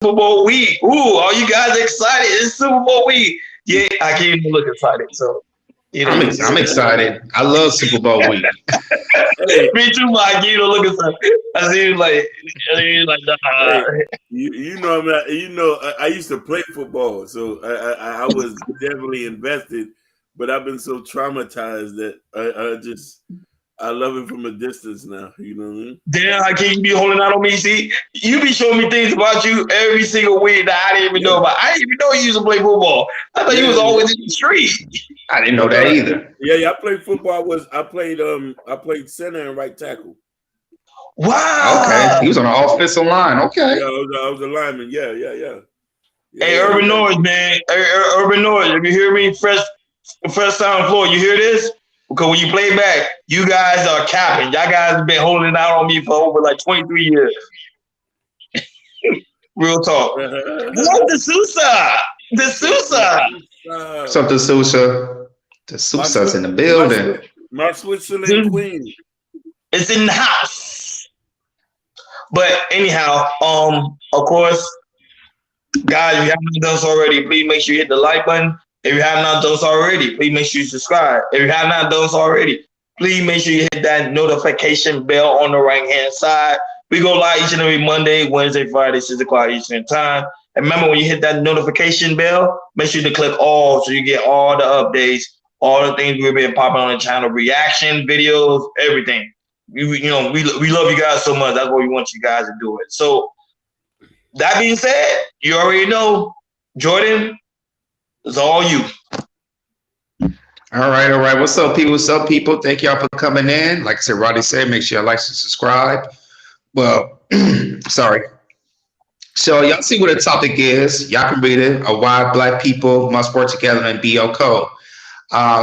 Super Bowl week. Ooh, are you guys excited? It's Super Bowl week. Yeah, I can't even look excited. So, I'm excited. I love Super Bowl week. Hey, me too, Mike. You don't look excited. I see like, hey, you know, man, you know, I used to play football, so I was definitely invested. But I've been so traumatized that I love it from a distance now. You know what I mean? damn, I can't be holding out on me. See, you be showing me things about you every single week that I didn't even know Yeah, about. I didn't even know you used to play football. I thought you was yeah, always in the street. I didn't know that either. yeah. I played football. I played center and right tackle. Okay, Wow. he was on the offensive line. Okay. Yeah, I was a lineman. Hey, Yeah. Urban Noise, man. Hey, Urban Noise. If you hear me, fresh sound floor, you hear this? Because when you play back, you guys are capping. Y'all guys have been holding out on me for over like 23 years. Real talk. What the Sousa? The Sousa. What's up, the Sousa? The my Sousa's in Swi- the my building. Swi- my Switzerland Dude, queen. it's in the house. But anyhow, of course, guys, if you haven't done so already, please make sure you hit the like button. If you have not done so already, please make sure you subscribe. If you have not done so already, please make sure you hit that notification bell on the right hand side. We go live each and every Monday, Wednesday, Friday, 6 o'clock Eastern time. And remember, when you hit that notification bell, make sure to click all so you get all the updates, all the things we've been popping on the channel, reaction videos, everything. We love you guys so much. That's why we want you guys to do it. So that being said, you already know, Jordan, it's all you. All right, all right. What's up, people? What's up, people? Thank y'all for coming in. Like I said, Roddy said, make sure y'all like and subscribe. Well, sorry. So y'all see what the topic is. Y'all can read it. Why Black people must work together and be code.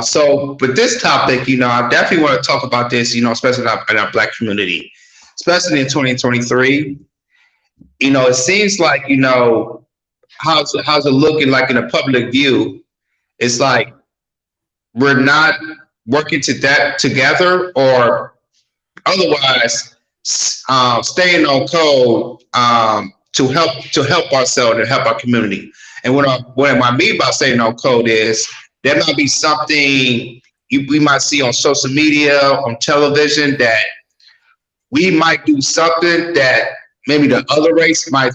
So with this topic, I definitely want to talk about this, especially in our Black community, especially in 2023. It seems like, how's it looking like in a public view? It's like we're not working to that together, or otherwise staying on code to help ourselves and help our community. And what I mean by staying on code is there might be something we might see on social media, on television, that we might do something that maybe the other race might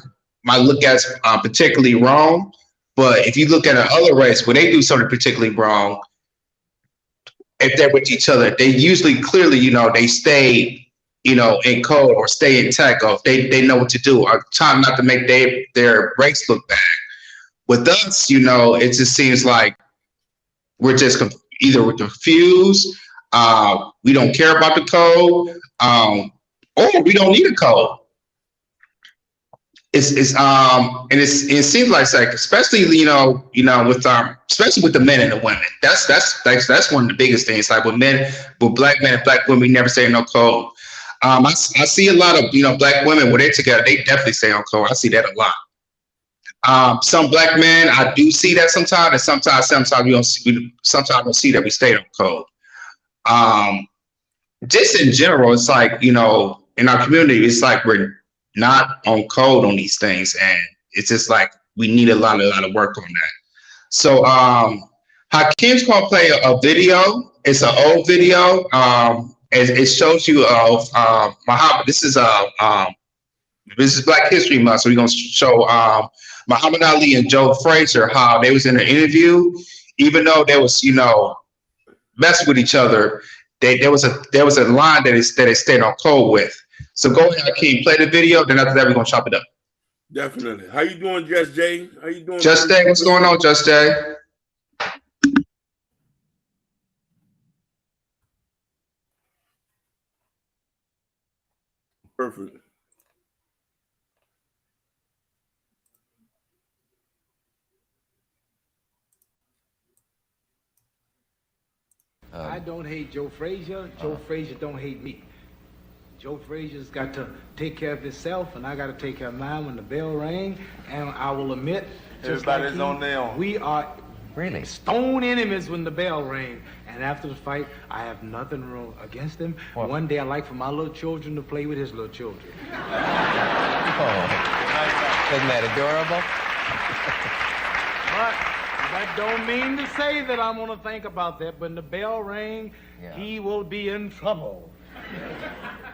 look at as particularly wrong. But if you look at another race where they do something particularly wrong, if they're with each other, they usually clearly, they stay, in code or stay in tech, or they know what to do, or trying not to make their race look bad. With us, it just seems like we're just either we're confused, we don't care about the code, or we don't need a code. It seems like especially with especially with the men and the women. That's one of the biggest things. Like with Black men and Black women, we never say no code. I see a lot of Black women when they're together, they definitely say on code. I see that a lot. Some Black men, I do see that sometimes, and sometimes we don't. Sometimes I don't see that we stay on code. Just in general, it's like in our community, it's like we're not on code on these things, and it's just like we need a lot of work on that. So Hakim's gonna play a video. It's an old video. It shows you of Muhammad. This is Black History Month, so we're gonna show Muhammad Ali and Joe Frazier how they was in an interview, even though they was messing with each other. There was a line that they stayed on code with. So go ahead, Hakeem, play the video. Then after that, we're gonna chop it up. Definitely. How you doing, Just Jay? How you doing? Just Jay, what's going on, Just Jay? Perfect. I don't hate Joe Frazier. Joe Frazier don't hate me. Joe Frazier's got to take care of himself, and I got to take care of mine when the bell rang. And I will admit, Everybody's on their own. we are Really? Stone enemies when the bell rang. And after the fight, I have nothing wrong against him. What? One day I like for my little children to play with his little children. Oh. Isn't that adorable? But that don't mean to say that I'm gonna think about that. When the bell rang, Yeah. he will be in trouble.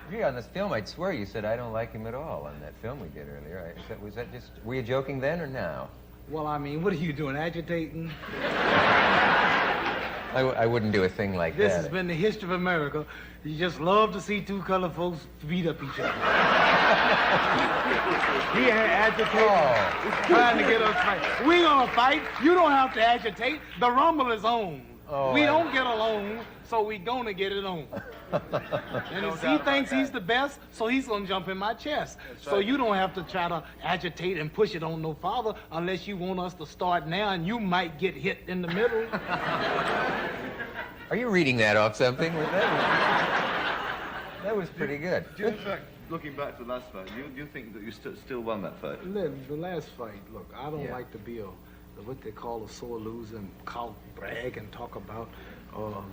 Gee, on this film, I'd swear you said I don't like him at all on that film we did earlier. Was that just, were you joking then or now? Well, I mean, what are you doing, agitating? I wouldn't do a thing like This that. has been the history of America. You just love to see two colored folks beat up each other. He ain't agitating, trying to get us fight. We gonna fight. You don't have to agitate. The rumble is on. Oh, We don't get along, so we gonna get it on. And he thinks he's the best, so he's gonna jump in my chest. So you don't have to try to agitate and push it on no farther unless you want us to start now, and you might get hit in the middle. Are you reading that off something? That was pretty good. Do you, in fact, looking back to the last fight, do you think that you still won that fight? The last fight, look, I don't like to be what they call a sore loser and brag and talk about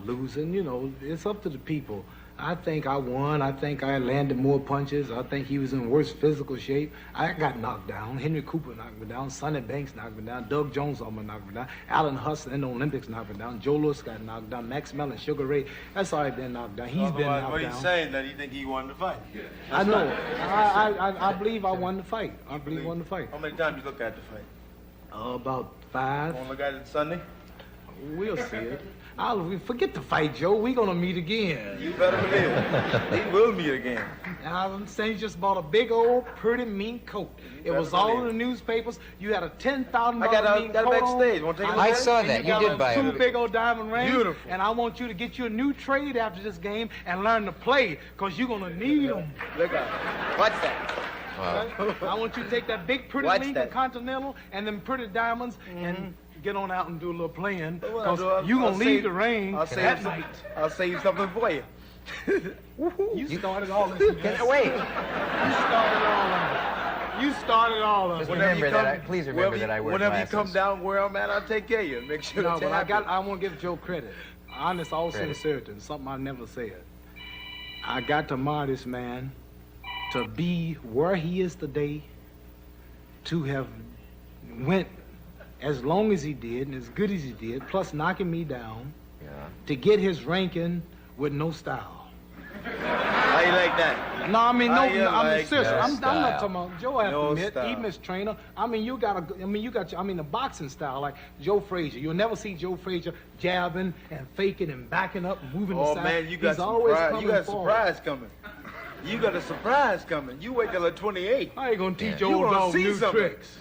losing. You know, it's up to the people. I think I won. I think I landed more punches. I think he was in worse physical shape. I got knocked down. Henry Cooper knocked me down. Sonny Banks knocked me down. Doug Jones almost knocked me down. Alan Hustler in the Olympics knocked me down. Joe Louis got knocked down. Max Mellon, Sugar Ray, that's all right, been knocked down. He's been knocked down. What are you saying, that you think he won the fight? I know. I believe I won the fight. I believe I won the fight. How many times you look at the fight? About 5. Want to look at it Sunday? We'll see it. Forget the fight, Joe. We're gonna meet again. You better believe it. We will meet again. I'm saying you just bought a big old pretty mean coat. It was all in the newspapers. You had a $10,000 I got mean it coat backstage. on. Want to take a look I at it? saw And that. You got did buy two it. big old diamond rings. Beautiful. And I want you to get you a new trade after this game and learn to play, because you're gonna need them. Look at it. What's that? Wow. I want you to take that big pretty Watch Lincoln that. Continental and them pretty diamonds and get on out and do a little playing, But what I'll because do, you're I'll gonna leave save- the ring I'll that save, night. I'll save something for you. You started all this. man. Wait. You started all of it. Just Whenever remember you that. come- Please remember that I wear Whenever glasses. you come down where I'm at, I'll take care of you. Make sure No, that but I want to give Joe credit. Honest, all Credit. sincerity, something I never said. I got to admire this man to be where he is today, to have went as long as he did and as good as he did, plus knocking me down, Yeah. to get his ranking with no style. How you like that? No, I mean, How you I mean, like seriously, that I'm not style? talking about Joe. I have No to admit, style. even as trainer, I mean, you got the boxing style, like Joe Frazier. You'll never see Joe Frazier jabbing and faking and backing up, and moving Oh aside. man, you got He's always surprise. coming You got a forward. surprise coming. You got a surprise coming. You wait till 28. How you gonna teach Yeah. your You old gonna dog see new something. tricks?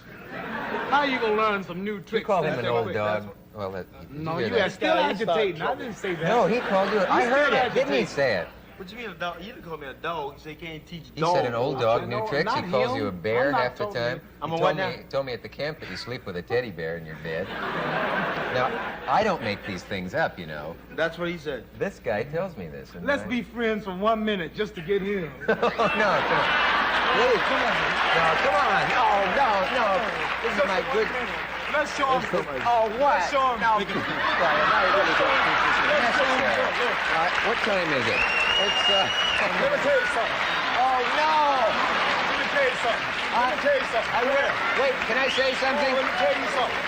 How you gonna learn some new You tricks? called him that an old quick? dog. Well, did No, hear you that? are still agitating. I didn't say that. No, he called you. I heard it. Didn't he say it? What you mean a dog? You didn't call me a dog. You can't teach He dogs. said an old dog, new No, tricks. He not calls him. you a bear I'm not half the talking- time. I'm He a what told me at the camp that you sleep with a teddy bear in your bed. Now, I don't make these things up, you know. That's what he said. This guy tells me this. and Let's I- be friends for 1 minute just to get him. No, come on. Please, come on. No, come on. No. This is my good. Let's show him. Oh, what? Let's show him. No, Brian, I really don't think this is necessary. What time is it? It's, Let me tell you something. oh, no. Let me tell you something. Let me tell you something. I will. Wait, can I say something? Let me tell you something.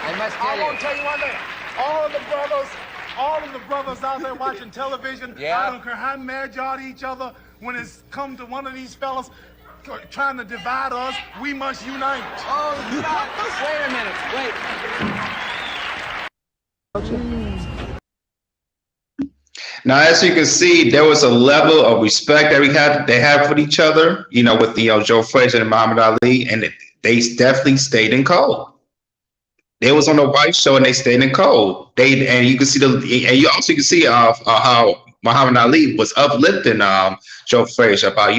I must I tell want you. to tell you one thing. All of the brothers out there watching television, Yeah. I don't care how mad y'all at each other, when it's come to one of these fellas trying to divide us, we must unite. Oh, stop. Wait a minute. Wait. Now, as you can see, there was a level of respect that they have for each other, you know, with Joe Frazier and Muhammad Ali, and they definitely stayed in code. They was on the White Show and they stayed in code. And you can see you also can see how Muhammad Ali was uplifting Joe Frazier about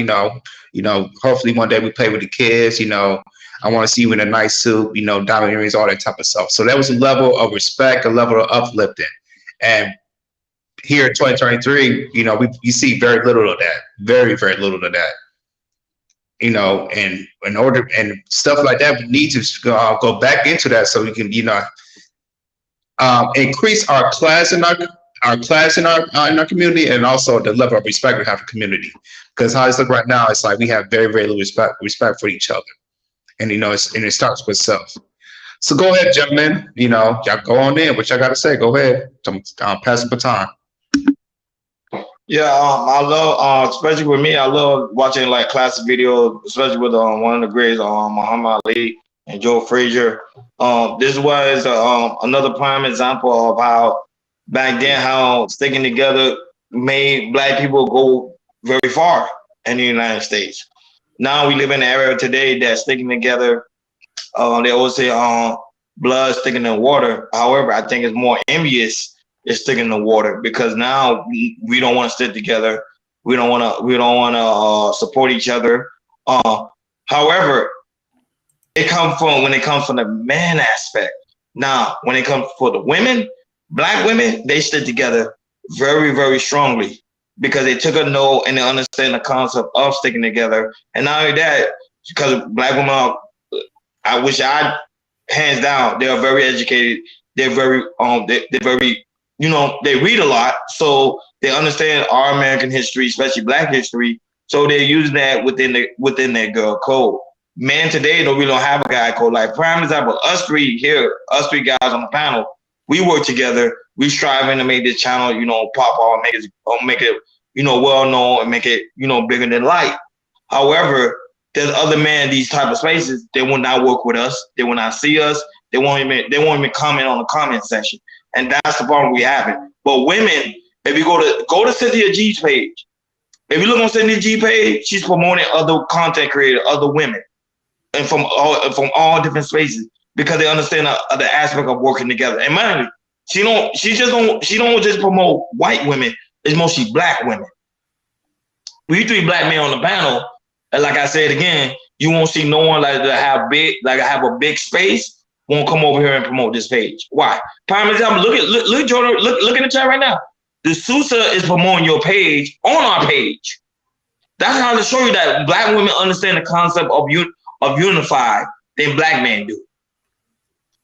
hopefully one day we play with the kids. I want to see you in a nice suit, diamond earrings, all that type of stuff. So there was a level of respect, a level of uplifting, and here in 2023, you see very little of that, very, very little of that. And in order and stuff like that, we need to go back into that so we can, increase our class in our community, and also the level of respect we have in the community. Because how it's look right now, it's like we have very, very little respect for each other, and it starts with self. So go ahead, gentlemen. Y'all go on in. What y'all got to say? Go ahead. Pass the baton. Yeah, I love, especially with me, I love watching like classic videos, especially with one of the greats, Muhammad Ali and Joe Frazier. This was another prime example of how back then how sticking together made Black people go very far in the United States. Now we live in an era today that sticking together, they always say blood sticking in water. However, I think it's more envious is sticking in the water because now we don't want to stick together. We don't want to support each other. However, when it comes from the man aspect. Now, when it comes for the women, Black women, they stick together very, very strongly because they took a note and they understand the concept of sticking together. And not only that, because Black women hands down, they are very educated. They're very, they're very, they read a lot, so they understand our American history, especially Black history. So they're using that within their girl code. Men today don't have a guy code. Like prime example, us three guys on the panel, we work together. We striving to make this channel, pop off, make it, well known, and make it, bigger than life. However, there's other men in these type of spaces. They will not work with us. They will not see us. They won't even comment on the comment section. And that's the problem we having. But women, if you go to Cynthia G's page, if you look on Cynthia G's page, she's promoting other content creators, other women, and from all different spaces because they understand the aspect of working together. And mind you, she don't just promote white women. It's mostly Black women. We 3 Black men on the panel, and like I said again, you won't see no one like have a big space. Won't come over here and promote this page. Why? Prime example, look Jordan, look in the chat right now. The Sousa is promoting your page on our page. That's how to show you that Black women understand the concept of unified than Black men do.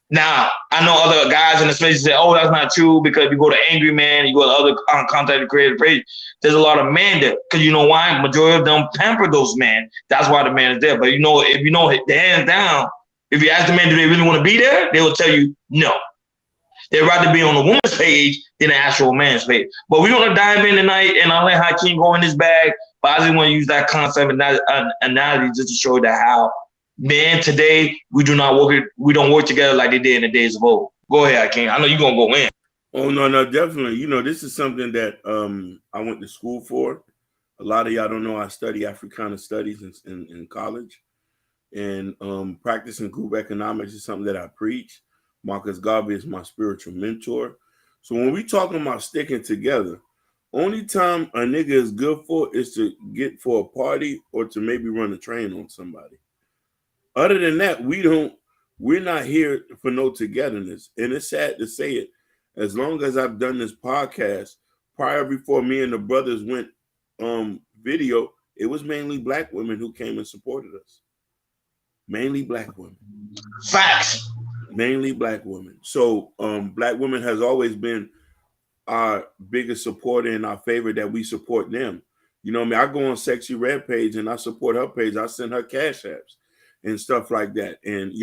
Now, I know other guys in the space say, oh, that's not true because if you go to Angry Man, you go to other content creator page, there's a lot of men there. Because you know why? Majority of them pamper those men. That's why the man is there. But if the hands down, if you ask the men, do they really want to be there? They will tell you no. They'd rather be on the woman's page than the actual man's page. But we're going to dive in tonight, and I'll let Hakeem go in his bag. But I just want to use that concept and that analogy just to show that how men today, we don't work together like they did in the days of old. Go ahead, Hakeem. I know you're going to go in. Oh, no, definitely. This is something that I went to school for. A lot of y'all don't know I study Africana studies in college. And practicing group economics is something that I preach. Marcus Garvey is my spiritual mentor. So when we talking about sticking together, only time a nigga is good for is to get for a party or to maybe run a train on somebody. Other than that, we're not here for no togetherness. And it's sad to say it. As long as I've done this podcast, before me and the brothers went video, it was mainly Black women who came and supported us. Mainly Black women. Facts. Mainly Black women. So Black women has always been our biggest supporter and our favorite that we support them. I go on Sexy Red page and I support her page. I send her cash apps and stuff like that. And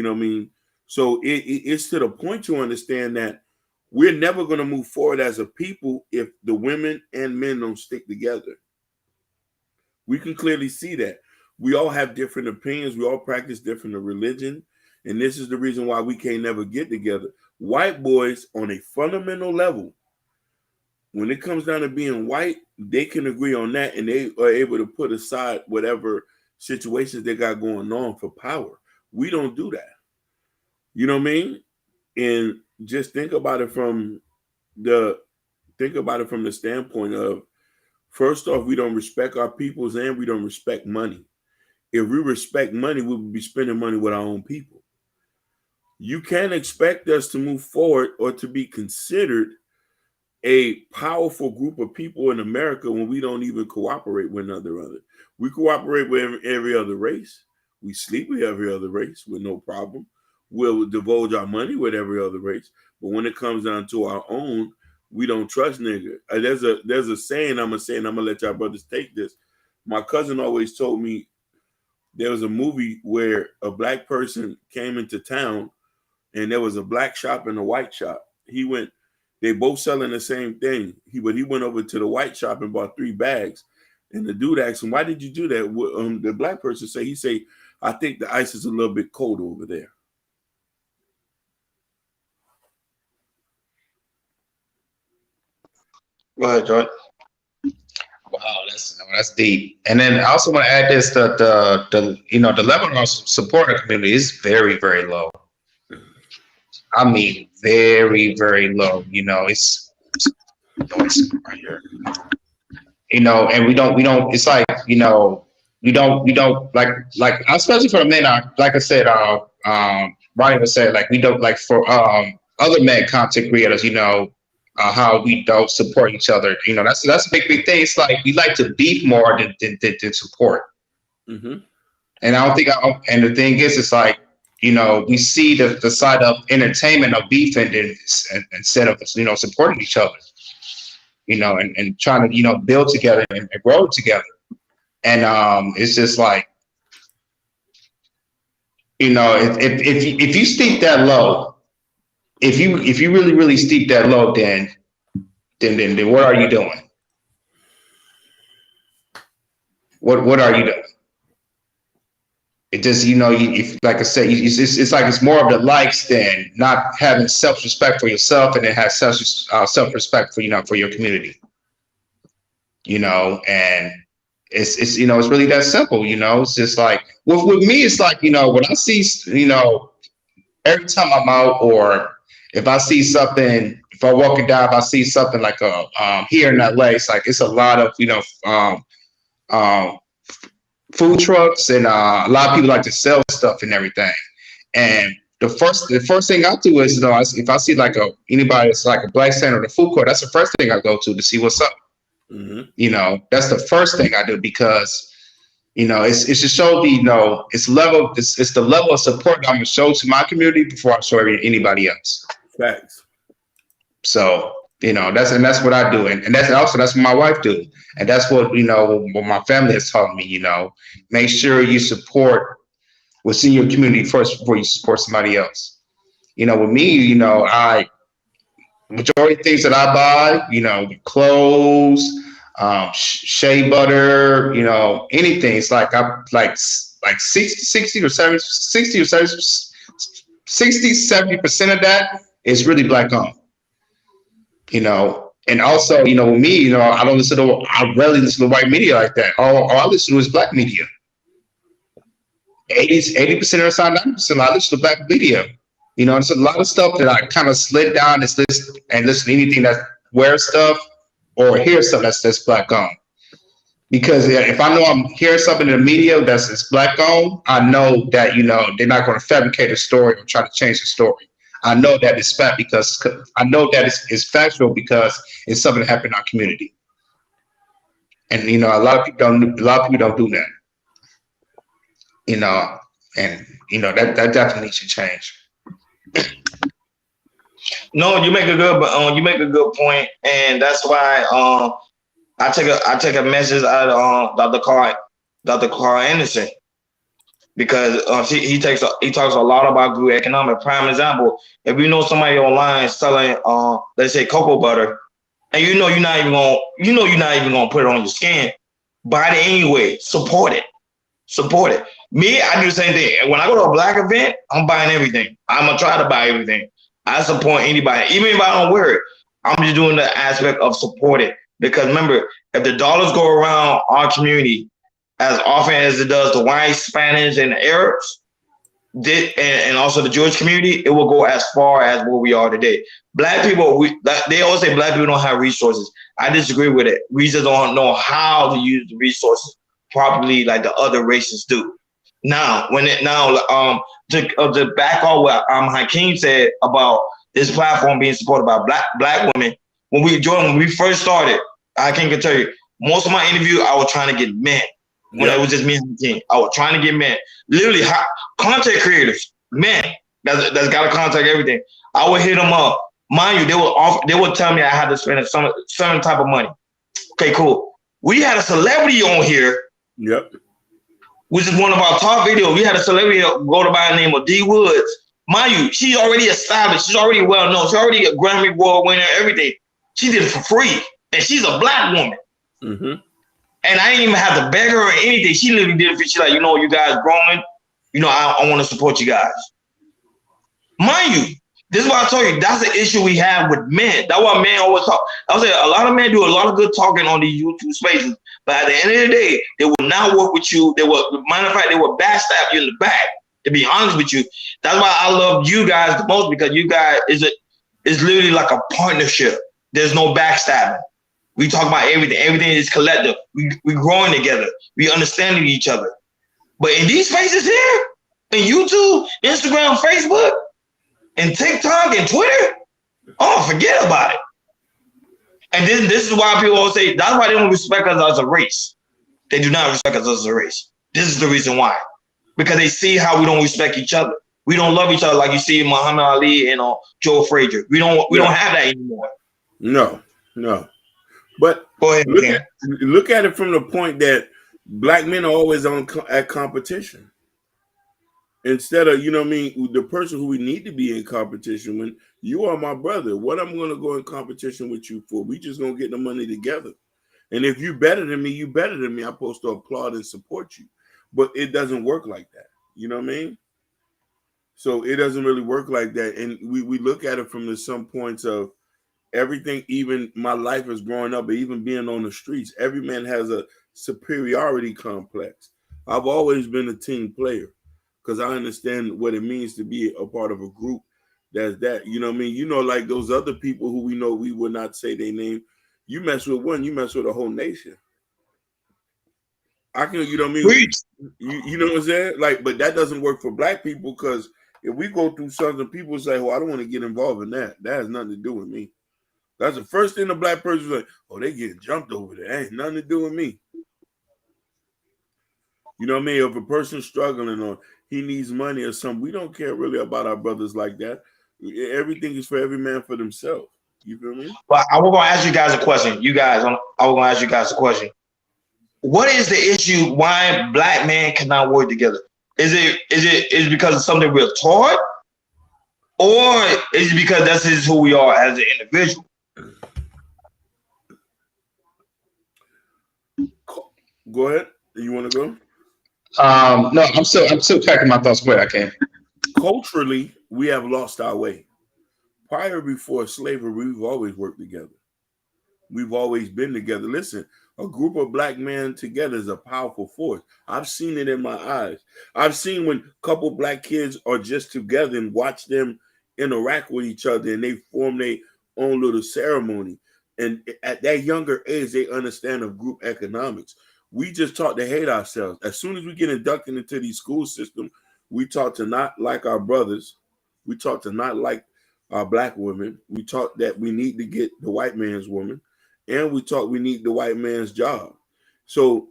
so it's to the point to understand that we're never going to move forward as a people if the women and men don't stick together. We can clearly see that. We all have different opinions. We all practice different religion. And this is the reason why we can't never get together. White boys on a fundamental level, when it comes down to being white, they can agree on that. And they are able to put aside whatever situations they got going on for power. We don't do that. You know what I mean? And just think about it from the standpoint of, first off, we don't respect our peoples and we don't respect money. If we respect money, we would be spending money with our own people. You can't expect us to move forward or to be considered a powerful group of people in America when we don't even cooperate with another. We cooperate with every other race. We sleep with every other race with no problem. we'll divulge our money with every other race. But when it comes down to our own, we don't trust nigga. There's a saying I'm gonna let y'all brothers take this. My cousin always told me there was a movie where a black person came into town and there was a black shop and a white shop. They both selling the same thing. But he went over to the white shop and bought 3 bags. And the dude asked him, "Why did you do that?" The black person he said, "I think the ice is a little bit cold over there." Go ahead, Jordan. Wow, that's deep. And then I also want to add this: that the level of support of the community is very, very low. I mean, very, very low. It's right here. And we don't. It's like we don't like especially for the men. Like I said, Ronnie was saying, like we don't like for other men content creators. How we don't support each other. That's a big thing. It's like we like to beef more than support. Mm-hmm. And I don't think. And the thing is, it's like we see the side of entertainment of beefing instead of supporting each other. And trying to build together and grow together. And it's just like if you steep that low. If you really steep that low, then what are you doing? What are you doing? It just if like I said, it's like it's more of the likes than not having self-respect for yourself, and then have self-respect for your community. And it's really that simple. It's just like with me, it's like when I see every time I'm out, or if I see something, if I'm walking down, if I see something like here in LA, it's a lot of food trucks, and a lot of people like to sell stuff and everything. And the first thing I do is if I see like anybody that's like a black stand or the food court, that's the first thing I go to see what's up. Mm-hmm. That's the first thing I do, because it's to show it's the level of support that I'm gonna show to my community before I show anybody else. Facts. So that's what I do, and that's what my wife do, and that's what what my family has taught me. Make sure you support what's in your community first before you support somebody else. With me, majority of things that I buy, clothes, shea butter, anything. It's like I'm like 60 or 70% of that is really black owned. And also, with me, I rarely listen to white media like that. All I listen to is black media. 80% of the time, 90% I listen to black media. It's a lot of stuff that I kind of slid down and listen to anything that wears stuff or hear stuff that's black owned. Because if I know I'm hearing something in the media that's black owned, I know that they're not going to fabricate a story or try to change the story. I know that it's fact because I know that it's factual because it's something that happened in our community. And a lot of people don't do that. That definitely should change. No, you make a good point, and that's why I take a message out of Dr. Carl Anderson, because he talks a lot about good economic. Prime example, if you know somebody online selling let's say cocoa butter, and you're not even gonna put it on your skin, buy it anyway. Support it. Me, I do the same thing. When I go to a black event, I'm buying everything. I'm gonna try to buy everything. I support anybody, even if I don't wear it. I'm just doing the aspect of support it, because remember, if the dollars go around our community as often as it does the white, Spanish, and the Arabs, and also the Jewish community, it will go as far as where we are today. Black people, they always say black people don't have resources. I disagree with it. We just don't know how to use the resources properly like the other races do. Now, to back off what Hakeem said about this platform being supported by black women, when we first started, Hakeem can tell you, most of my interview, I was trying to get men. When it was just me and Hakeem, I was trying to get men. Literally, content creators, men. that's got to contact everything. I would hit them up. Mind you, they would tell me I had to spend a certain type of money. Okay, cool. We had a celebrity on here. Yep. Which is one of our top videos. We had a celebrity go by the name of D Woods. Mind you, she's already established. She's already well known. She's already a Grammy Award winner, everything. She did it for free. And she's a black woman. Mm-hmm. And I didn't even have to beg her or anything. She literally did it for she's like, you guys growing. I want to support you guys. Mind you, this is what I told you. That's the issue we have with men. That's why men always talk. I was saying a lot of men do a lot of good talking on these YouTube spaces. But at the end of the day, they will not work with you. Matter of fact, they will backstab you in the back. To be honest with you, that's why I love you guys the most, because you guys is literally like a partnership. There's no backstabbing. We talk about everything. Everything is collective. We growing together. We understanding each other. But in these spaces here, in YouTube, Instagram, Facebook, and TikTok and Twitter, oh, forget about it. And this is why people always say, that's why they don't respect us as a race. They do not respect us as a race. This is the reason why. Because they see how we don't respect each other. We don't love each other like you see Muhammad Ali and Joe Frazier. We don't have that anymore. No. But go ahead, look at it from the point that black men are always at competition. Instead of, the person who we need to be in competition with, you are my brother. What I'm going to go in competition with you for? We just going to get the money together. And if you better than me, you better than me. I'm supposed to applaud and support you. But it doesn't work like that. You know what I mean? So it doesn't really work like that. And we look at it from some points of everything, even my life as growing up, or even being on the streets, every man has a superiority complex. I've always been a team player because I understand what it means to be a part of a group that's that. You know what I mean? Like those other people who we know we would not say their name. You mess with one, you mess with a whole nation. I can, you know what I mean? You know what I'm saying? Like, but that doesn't work for black people, because if we go through something, people say, "Oh, I don't want to get involved in that. That has nothing to do with me." That's the first thing the black person is like, "Oh, they getting jumped over there. That ain't nothing to do with me." You know what I mean? If a person's struggling or he needs money or something, we don't care really about our brothers like that. Everything is for every man for themselves. You feel me? Well, I was going to ask you guys a question. I was going to ask you guys a question. What is the issue why black men cannot work together? Is it because of something we're taught, or is it because that's just who we are as an individual? Go ahead. You want to go? No, I'm still packing my thoughts away. I can't. Culturally, we have lost our way. Before slavery, we've always worked together. We've always been together. Listen, a group of black men together is a powerful force. I've seen it in my eyes. I've seen when a couple black kids are just together and watch them interact with each other, and they form their own little ceremony. And at that younger age, they understand of group economics. We just taught to hate ourselves. As soon as we get inducted into these school systems, we taught to not like our brothers. We taught to not like our black women. We taught that we need to get the white man's woman. And we taught we need the white man's job. So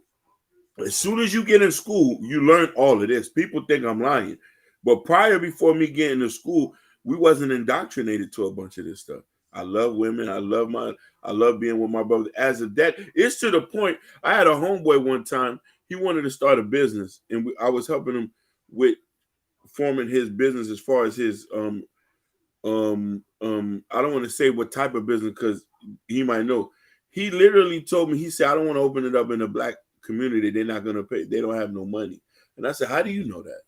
as soon as you get in school, you learn all of this. People think I'm lying. But before me getting to school, we wasn't indoctrinated to a bunch of this stuff. I love women. I love being with my brother. As of that, it's to the point, I had a homeboy one time. He wanted to start a business, and I was helping him with forming his business as far as his I don't want to say what type of business because he might know. He literally told me, he said, I don't want to open it up in the black community. They're not going to pay. They don't have no money. And I said, how do you know that?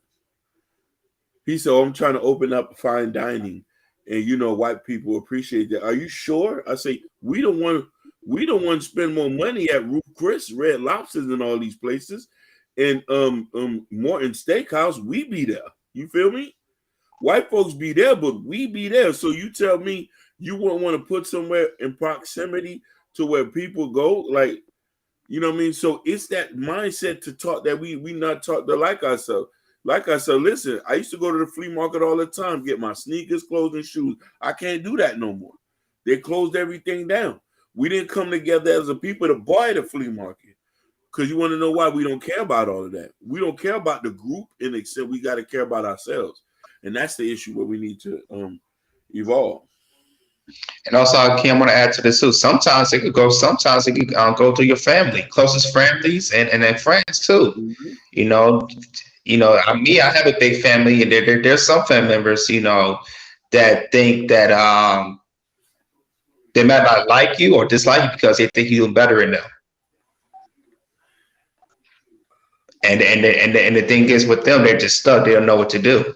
He said, I'm trying to open up fine dining. And, white people appreciate that. Are you sure? I say, we don't want to spend more money at Ruth Chris, Red Lobsters, and all these places. And Morton Steakhouse, we be there. You feel me? White folks be there, but we be there. So you tell me you wouldn't want to put somewhere in proximity to where people go, like, you know what I mean? So it's that mindset to talk that we not taught to like ourselves. Like I said, listen, I used to go to the flea market all the time, get my sneakers, clothes, and shoes. I can't do that no more. They closed everything down. We didn't come together as a people to buy the flea market. Because you want to know why we don't care about all of that. We don't care about the group in the extent we got to care about ourselves. and that's the issue where we need to evolve. And also, Kim, I want to add to this too. Sometimes it could go through your family, closest families, and then friends too. Mm-hmm. I have a big family, and there's some family members, that think that they might not like you or dislike you because they think you're better than them. And the thing is with them, they're just stuck. They don't know what to do.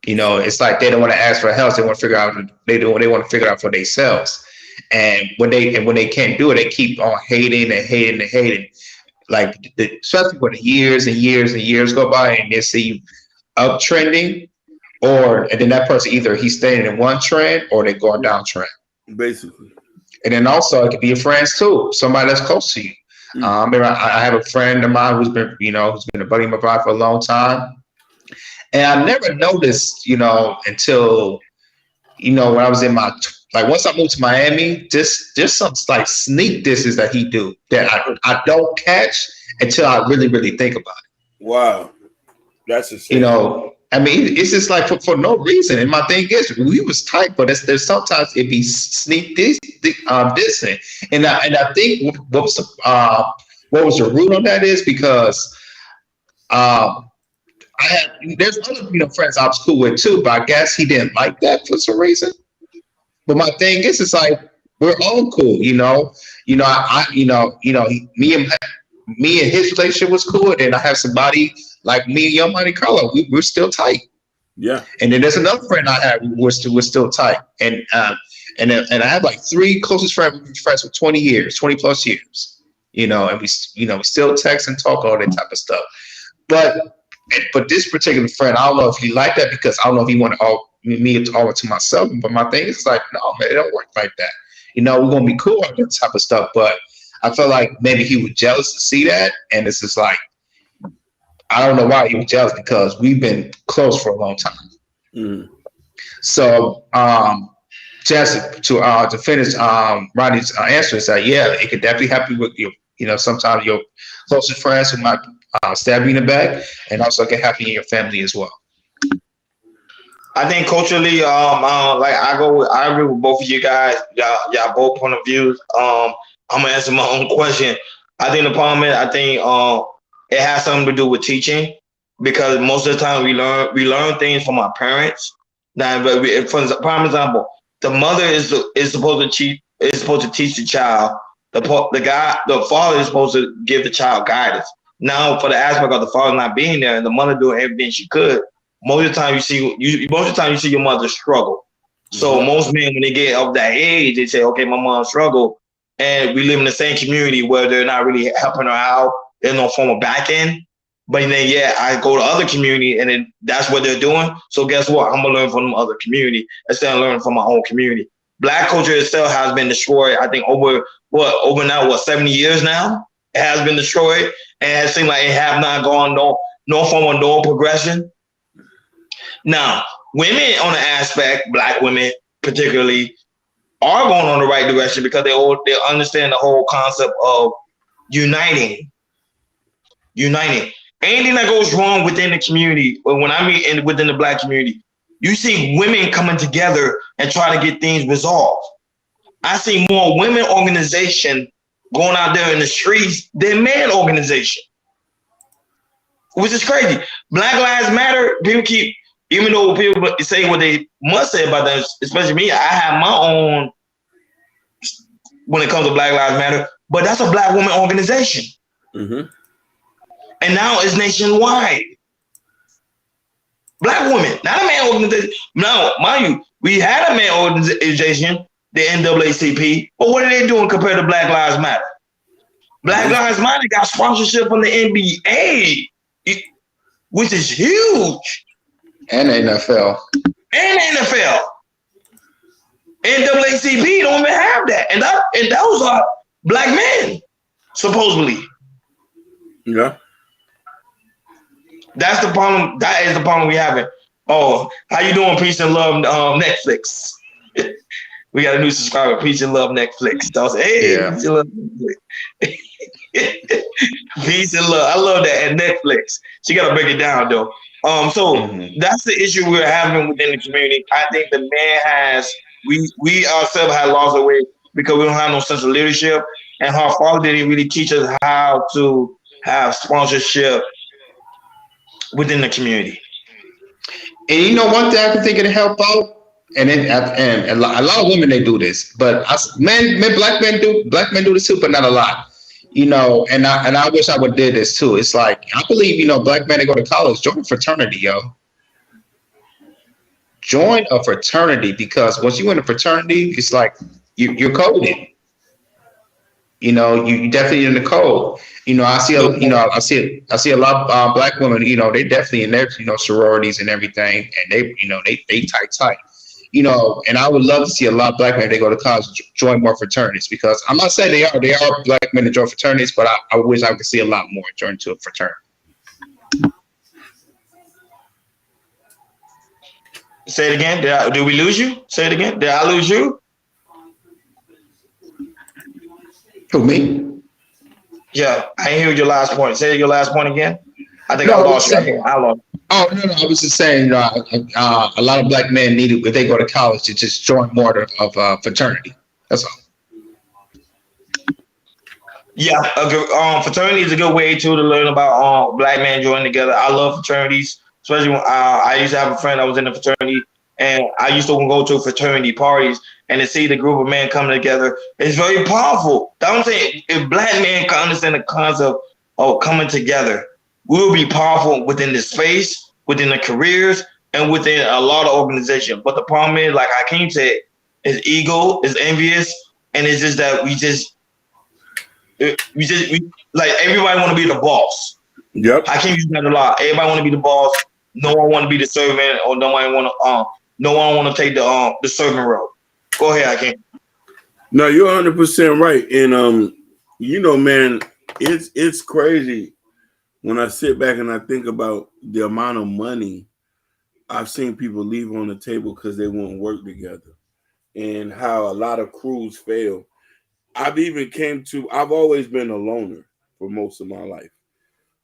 It's like they don't want to ask for help. They want to figure out. They want to figure out for themselves. And when they can't do it, they keep on hating and hating and hating. Like especially when years and years and years go by, and they see you uptrending, and then that person either he's staying in one trend or they're going down trend. Basically. And then also it could be your friends too, somebody that's close to you. I have a friend of mine who's been a buddy of mine for a long time. And I never noticed, until, when I was in once I moved to Miami, just some like sneak disses that he do that I don't catch until I really, really think about it. Wow. That's insane. It's just like for no reason. And my thing is, we was tight, but there's sometimes it be sneak dissing. And I think what was the root on that is because there's other friends I was cool with too, but I guess he didn't like that for some reason. But my thing is, it's like we're all cool, me and his relationship was cool, and I have somebody like me and Young Money Carlo, we're still tight. Yeah. And then there's another friend I have, we're still tight, and I have like 3 closest friends for 20 plus years, and we still text and talk, all that type of stuff. But this particular friend, I don't know if he liked that because I don't know if he wanted me to myself. But my thing is like, no, man, it don't work like that. We're gonna be cool on that type of stuff. But I feel like maybe he was jealous to see that, and it's just like, I don't know why he was jealous because we've been close for a long time. Mm. So, just to finish Ronnie's answer is that it could definitely happen with you. Sometimes your closest friends who might stab you in the back, and also can happen in your family as well. I think culturally, I agree with both of you guys. Y'all both point of views. I'm gonna answer my own question. I think the problem is, it has something to do with teaching, because most of the time we learn things from our parents. Now, for prime example, the mother is supposed to teach the child. The father is supposed to give the child guidance. Now, for the aspect of the father not being there and the mother doing everything she could, most of the time you see your mother struggle. So most men, when they get of that age, they say, okay, my mom struggled, and we live in the same community where they're not really helping her out. There's no form of back end. But then, I go to other community, and then that's what they're doing. So guess what? I'm gonna learn from the other community instead of learning from my own community. Black culture itself has been destroyed. I think over 70 years now, it has been destroyed, and it seems like it have not gone no form of no progression. Now, women on the aspect, Black women particularly, are going on the right direction because they understand the whole concept of uniting. Anything that goes wrong within the community, or when I meet within the Black community, you see women coming together and try to get things resolved. I see more women organization going out there in the streets than men organization, which is crazy. Black Lives Matter, even though people say what they must say about that, especially me, I have my own when it comes to Black Lives Matter, but that's a Black woman organization. Mm-hmm. And now it's nationwide. Black women, not a man organization. Now, mind you, we had a man organization, the NAACP, but what are they doing compared to Black Lives Matter? Black Lives Matter got sponsorship from the NBA, which is huge. And NFL. NAACP don't even have that. And those are Black men, supposedly. Yeah. That's the problem. That is the problem we having. Oh, how you doing? Peace and love, Netflix. We got a new subscriber. Peace and love, Netflix. So I was like, hey, yeah. Peace and love, Netflix. Peace and love. I love that at Netflix. She gotta break it down though. So Mhm. that's the issue we're having within the community. I think the man has we ourselves have lost our way because we don't have no sense of leadership, and our father didn't really teach us how to have sponsorship within the community. And you know one thing I can think of to help out, and a lot of women they do this, but black men do this too, but not a lot. You know, and I wish I would did this too. It's like I believe black men that go to college join a fraternity, yo. Join a fraternity because once you in a fraternity, it's like you're coded. You definitely in the code. I see a lot of black women. They definitely in their sororities and everything, and they tight. And I would love to see a lot of black men they go to college join more fraternities because I'm not saying they are black men that join fraternities, but I wish I could see a lot more join to a fraternity. Say it again. Did we lose you? Say it again. Did I lose you? Who, me? Yeah, I didn't hear your last point. Say your last point again. I think No, I I was lost you. I saying- think I lost. Oh no! I was just saying, a lot of black men need it if they go to college to just join more of fraternity. That's all. Yeah, fraternity is a good way too to learn about black men joining together. I love fraternities, especially when I used to have a friend that was in the fraternity, and I used to go to fraternity parties and to see the group of men coming together. It's very powerful. That's what I'm saying. If black men can understand the concept of coming together, we will be powerful within the space, within the careers, and within a lot of organizations. But the problem is, like Hakeem said, is ego, is envious, and it's just that we like everybody want to be the boss. Yep. I can't use that a lot. Everybody want to be the boss. No one want to be the servant, or no one want to take the servant role. Go ahead, I can't. No, you're 100% right, and man, it's crazy when I sit back and I think about the amount of money I've seen people leave on the table because they won't work together, and how a lot of crews fail. I've always been a loner for most of my life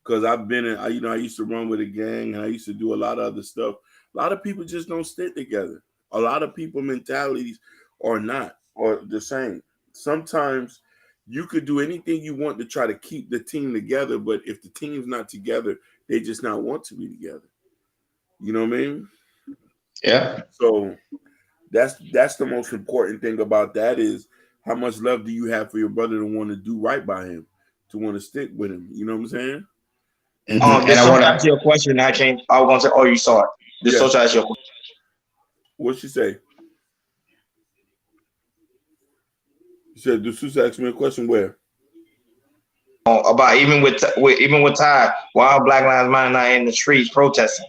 because I've been I used to run with a gang and I used to do a lot of other stuff. A lot of people just don't stick together. A lot of people mentalities are not or the same. Sometimes you could do anything you want to try to keep the team together, but if the team's not together, they just not want to be together. You know what I mean? Yeah. So that's the most important thing about that is how much love do you have for your brother to want to do right by him, to want to stick with him? You know what I'm saying? And This I to want answer to. your question, I can't. I was gonna say, oh, you saw it. This Yeah. to answer your question. What'd she say? She said, D'Souza asked me a question where? About even with Ty, why Black Lives Matter not in the streets protesting?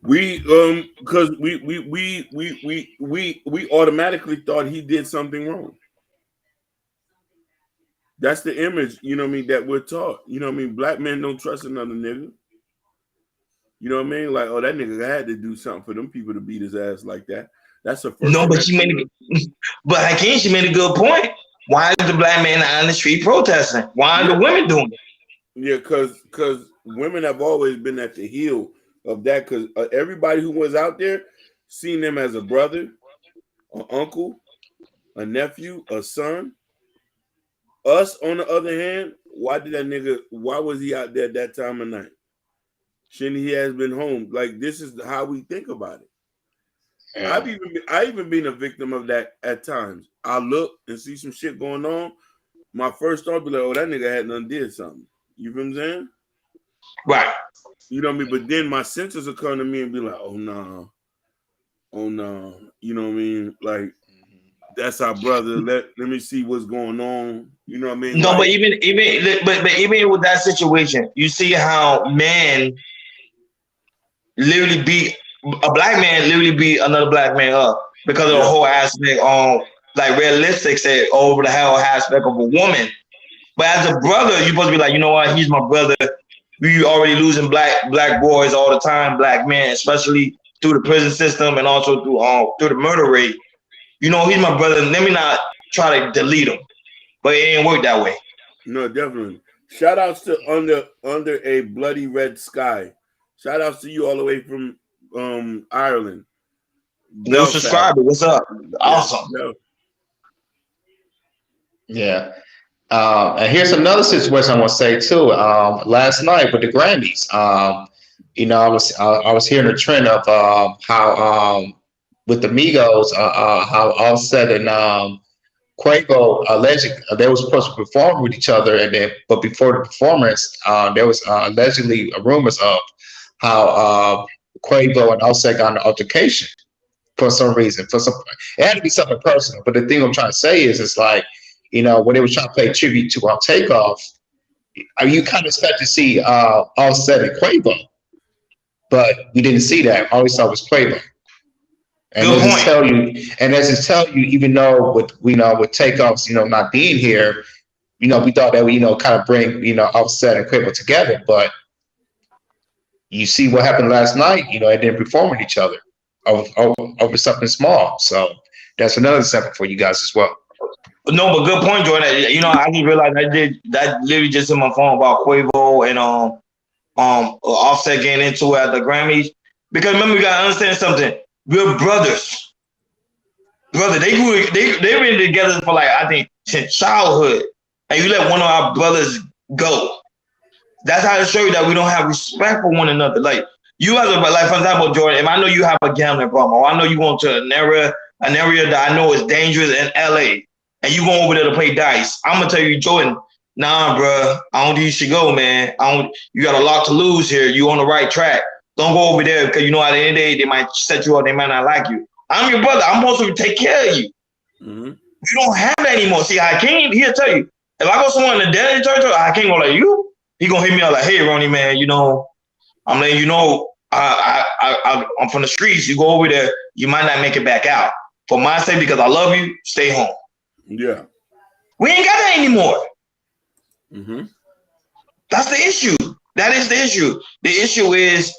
We because we automatically thought he did something wrong. That's the image, that we're taught. Black men don't trust another nigga. You know what I mean? Like, oh, that nigga had to do something for them people to beat his ass like that. That's the first. No, but but Hakeem, she made a good point. Why is the black man out in the street protesting? Why are the women doing it? Yeah, because women have always been at the heel of that. Because everybody who was out there seen them as a brother, an uncle, a nephew, a son. Us, on the other hand, why was he out there at that time of night? Shouldn't he has been home? Like, this is how we think about it. Yeah. I even been a victim of that at times. I look and see some shit going on. My first thought be like, oh, that nigga had done did something. You feel what I'm saying? Right. You know what I mean? But then my senses will come to me and be like, oh no. You know what I mean? Like, that's our brother. Let me see what's going on. You know what I mean? No, like, but even with that situation, you see how men literally beat a black man another black man up because of the whole aspect on like realistic say over the whole aspect of a woman. But as a brother, you're supposed to be like, you know what, he's my brother. We already losing black boys all the time, black men, especially through the prison system and also through the murder rate. You know, he's my brother. Let me not try to delete him. But it ain't work that way. No, definitely. Shout outs to Under a Bloody Red Sky. Shout outs to you all the way from Ireland. New subscriber, what's up? Awesome. Yeah. And here's another situation I want to say too. Last night with the Grammys, you know, I was hearing a trend of how with the Migos, how Offset and Quavo allegedly they were supposed to perform with each other, and then but before the performance, there was allegedly rumors of how Quavo and Offset got an altercation for some reason. It had to be something personal. But the thing I'm trying to say is, it's like, you know, when they were trying to pay tribute to Takeoff, you kind of expect to see Offset and Quavo, but we didn't see that. All we saw was Quavo. And as it tell you, even though with Takeoff's, you know, not being here, you know, we thought that we, you know, kind of bring, you know, Offset and Quavo together, but you see what happened last night. You know, they didn't perform with each other over something small. So that's another example for you guys as well. No, but good point, Jordan. You know, I didn't realize I did that literally just in my phone about Quavo and Offset getting into it at the Grammys. Because remember, we gotta understand something. We're brothers. Brother, they've been together for like, I think, since childhood. And you let one of our brothers go. That's how to show you that we don't have respect for one another. Like, you have like, for example, Jordan, if I know you have a gambling problem, or I know you going to an area that I know is dangerous in LA, and you going over there to play dice, I'm gonna tell you, Jordan, nah, bro, I don't think you should go, man. You got a lot to lose here. You on the right track. Don't go over there, because you know at the end of the day, they might set you up, they might not like you. I'm your brother. I'm supposed to take care of you. Mm-hmm. You don't have that anymore. See, Hakeem, he'll tell you, if I go somewhere in the dead territory, Hakeem go like, you? He gonna hit me up like, hey, Ronnie, man, you know, I'm letting you know, I'm from the streets. You go over there, you might not make it back out. For my sake, because I love you, stay home. Yeah. We ain't got that anymore. Mm-hmm. That's the issue. That is the issue. The issue is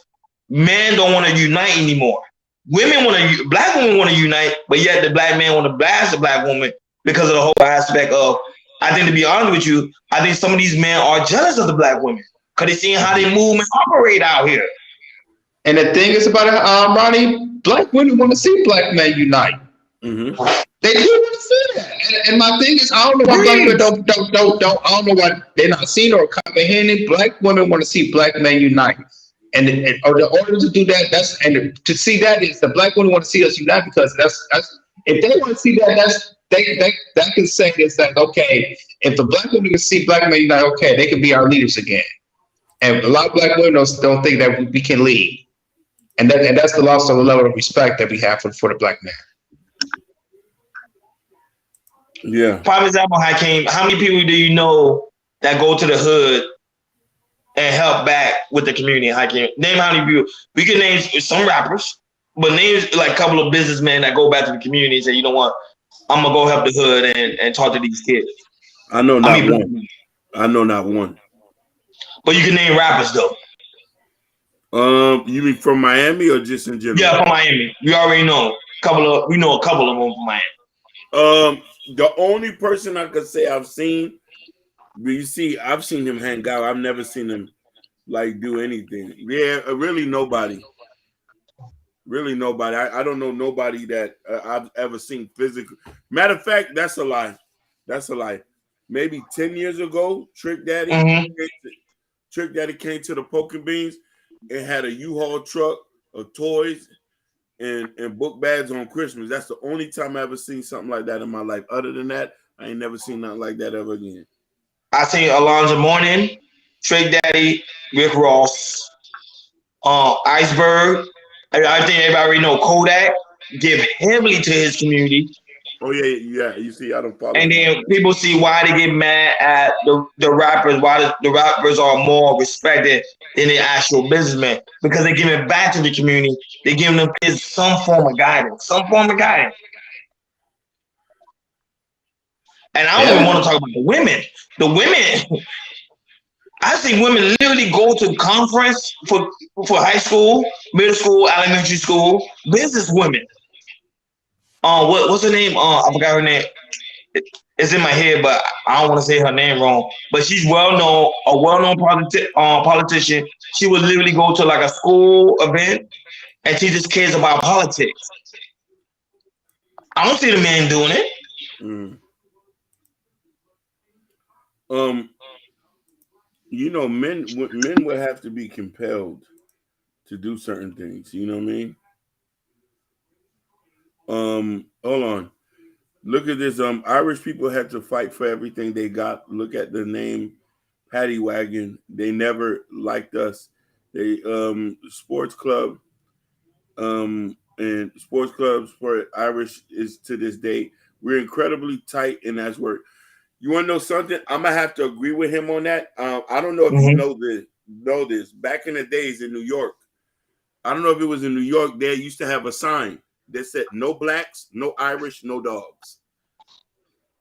men don't want to unite anymore. Black women want to unite, but yet the black man want to blast the black woman because of the whole aspect of, I think, to be honest with you, I think some of these men are jealous of the black women because they're seeing how they move and operate out here. And the thing is about it, Ronnie, black women want to see black men unite. Mm-hmm. They do want to see that. And my thing is, I don't know why black women don't, I don't know why they're not seeing or comprehending. Black women want to see black men unite. And the order to do that, to see that is the black women want to see us unite, because that's if they want to see that, that can say is that, okay, if the black women can see black men unite, okay, they can be our leaders again. And a lot of black women don't think that we can lead. And that's the loss of the level of respect that we have for the black man. Yeah. Prime example, Hakeem, how many people do you know that go to the hood and help back with the community, Hakeem? Name how many people. We can name some rappers, but name like a couple of businessmen that go back to the community and say, you know what, I'm going to go help the hood and talk to these kids. I know not one. I know not one. But you can name rappers, though. You mean from Miami or just in general? Yeah, from Miami. We already know we know a couple of them from Miami. The only person I could say I've seen, but you see, I've seen him hang out. I've never seen him like do anything. Yeah, really nobody. Really nobody. I don't know nobody that I've ever seen physically. Matter of fact, that's a lie. That's a lie. Maybe 10 years ago, Trick Daddy came to the Poking Beans and had a U-Haul truck of toys and book bags on Christmas. That's the only time I ever seen something like that in my life. Other than that, I ain't never seen nothing like that ever again. I seen Alonzo Mourning, Trick Daddy, Rick Ross, Iceberg. I think everybody already know Kodak give heavily to his community. Oh yeah. You see, I don't follow. And then people see why they get mad at the rappers. Why the rappers are more respected than the actual businessmen, because they give it back to the community. They giving them kids some form of guidance. And I don't even want to talk about the women. The women, I see women literally go to conference for high school, middle school, elementary school, business women. What's her name? I forgot her name. It's in my head, but I don't want to say her name wrong. But she's a well-known politician. She would literally go to like a school event and teach his kids about politics. I don't see the man doing it. You know, men would have to be compelled to do certain things. You know what I mean? Hold on. Look at this. Irish people had to fight for everything they got. Look at the name Paddy Wagon. They never liked us. They sports club and sports clubs for Irish is to this day. We're incredibly tight, and that's work. You want to know something? I'm gonna have to agree with him on that. I don't know if you know this. Back in the days in New York, I don't know if it was in New York. They used to have a sign that said "No blacks, no Irish, no dogs."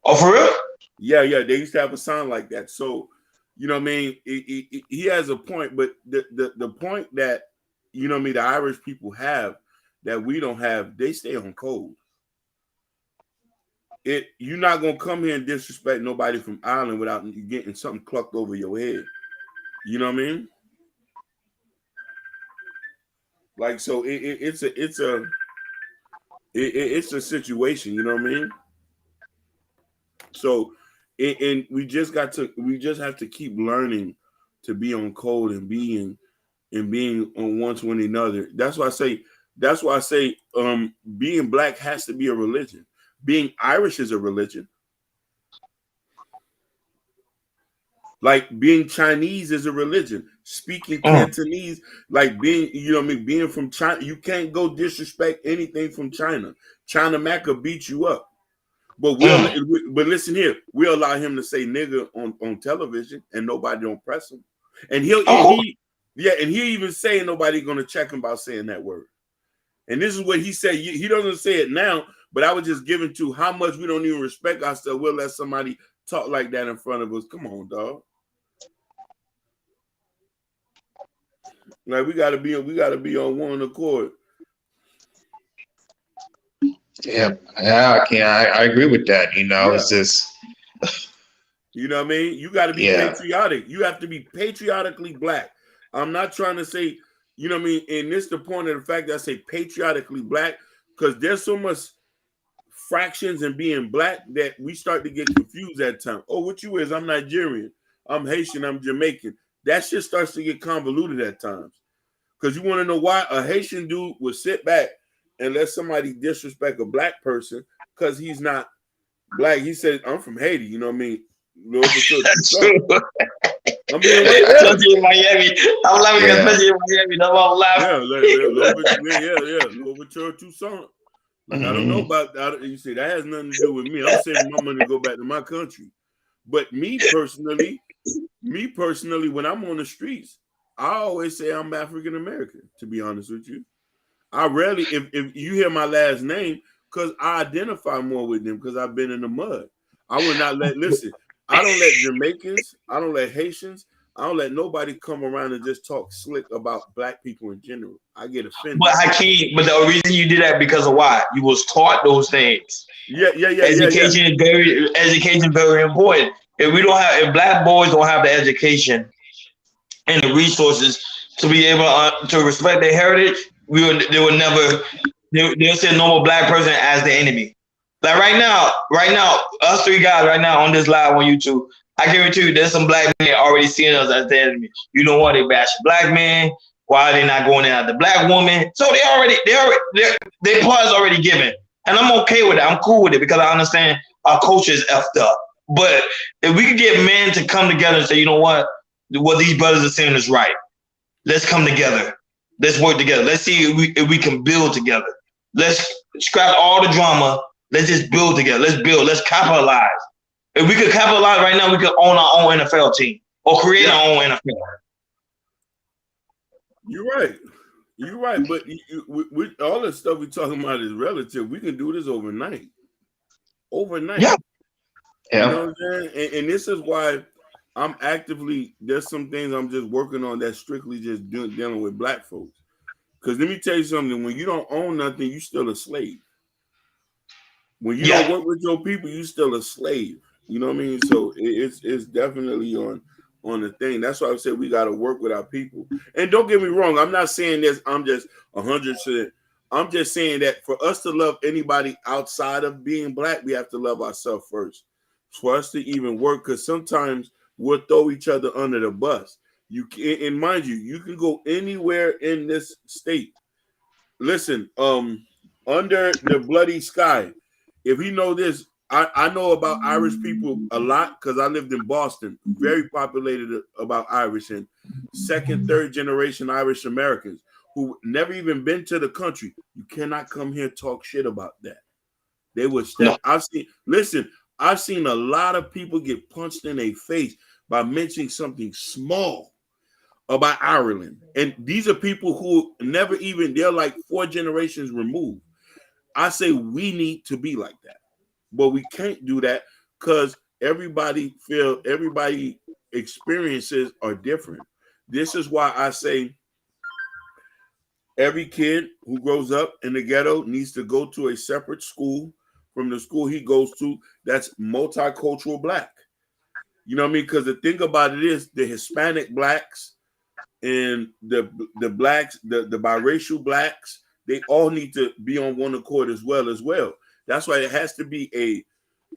Oh, for real? Yeah. They used to have a sign like that. So, you know what I mean? He has a point, but the point that, you know what I mean, the Irish people have that we don't have, they stay on code. You're not gonna come here and disrespect nobody from Ireland without getting something clucked over your head. You know what I mean? Like, so it's a situation. You know what I mean? So, and we just have to keep learning to be on code and being on one to another. That's why I say being black has to be a religion. Being Irish is a religion. Like being Chinese is a religion. Speaking Cantonese, like being, you know what I mean, being from China, you can't go disrespect anything from China. China Mac will beat you up. But but listen here, we allow him to say nigga on television and nobody don't press him. And he'll even say nobody gonna check him about saying that word. And this is what he said. He doesn't say it now, but I was just giving to how much we don't even respect ourselves. We'll let somebody talk like that in front of us. Come on, dog. Like we gotta be on one accord. Yeah, I agree with that. You know, It's just, you know what I mean? You got to be patriotic. You have to be patriotically black. I'm not trying to say, you know what I mean? And this is the point of the fact that I say patriotically black, because there's so much fractions in being black that we start to get confused at times. Oh, what you is? I'm Nigerian. I'm Haitian. I'm Jamaican. That shit starts to get convoluted at times. Because you want to know why a Haitian dude would sit back and let somebody disrespect a black person because he's not black. He said, I'm from Haiti, you know what I mean? That's true. I'm being especially in Miami. I'm laughing, especially in Miami. That's why I'm laughing. Louverture, Tucson. Like, I don't know about that. You say that has nothing to do with me. I'm saving my money to go back to my country. But me personally, when I'm on the streets, I always say I'm African American, to be honest with you. I rarely, if you hear my last name, because I identify more with them because I've been in the mud. I would not listen, I don't let Jamaicans, I don't let Haitians, I don't let nobody come around and just talk slick about black people in general. I get offended. But Hakeem, but the reason you did that because of why? You was taught those things. Education is very important. If black boys don't have the education and the resources to be able to respect their heritage, they'll say no more black person as the enemy. Like right now, us three guys right now on this live on YouTube, I guarantee you there's some black men already seeing us as the enemy. You know what? They bash black men. Why are they not going after the black woman? So their part is already given. And I'm okay with it. I'm cool with it because I understand our culture is effed up. But if we could get men to come together and say, you know what these brothers are saying is right. Let's come together. Let's work together. Let's see if we can build together. Let's scrap all the drama. Let's just build together. Let's build. Let's capitalize. If we could capitalize right now, we could own our own NFL team or create our own NFL. You're right. But with all the stuff we're talking about is relative. We can do this overnight. Yeah. You know what I'm saying? And this is why there's some things I'm just working on that's strictly just dealing with black folks. Because let me tell you something. When you don't own nothing, you're still a slave. When you don't work with your people, you're still a slave. You know what I mean? So it's definitely on the thing. That's why I said we got to work with our people. And don't get me wrong, I'm not saying this. I'm just 100%. I'm just saying that for us to love anybody outside of being black, we have to love ourselves first. For us to even work, because sometimes we'll throw each other under the bus. You can, and mind you, you can go anywhere in this state. Listen, under the bloody sky. If you know this, I know about Irish people a lot because I lived in Boston, very populated about Irish and second, third generation Irish Americans who never even been to the country. You cannot come here talk shit about that. They would step. No. I've seen a lot of people get punched in their face by mentioning something small about Ireland. And these are people who never even, they're like 4 generations removed. I say we need to be like that. But we can't do that because everybody experiences are different. This is why I say every kid who grows up in the ghetto needs to go to a separate school from the school he goes to that's multicultural black. You know what I mean? Because the thing about it is the Hispanic blacks and the blacks, the biracial blacks, they all need to be on one accord as well. That's why it has to be a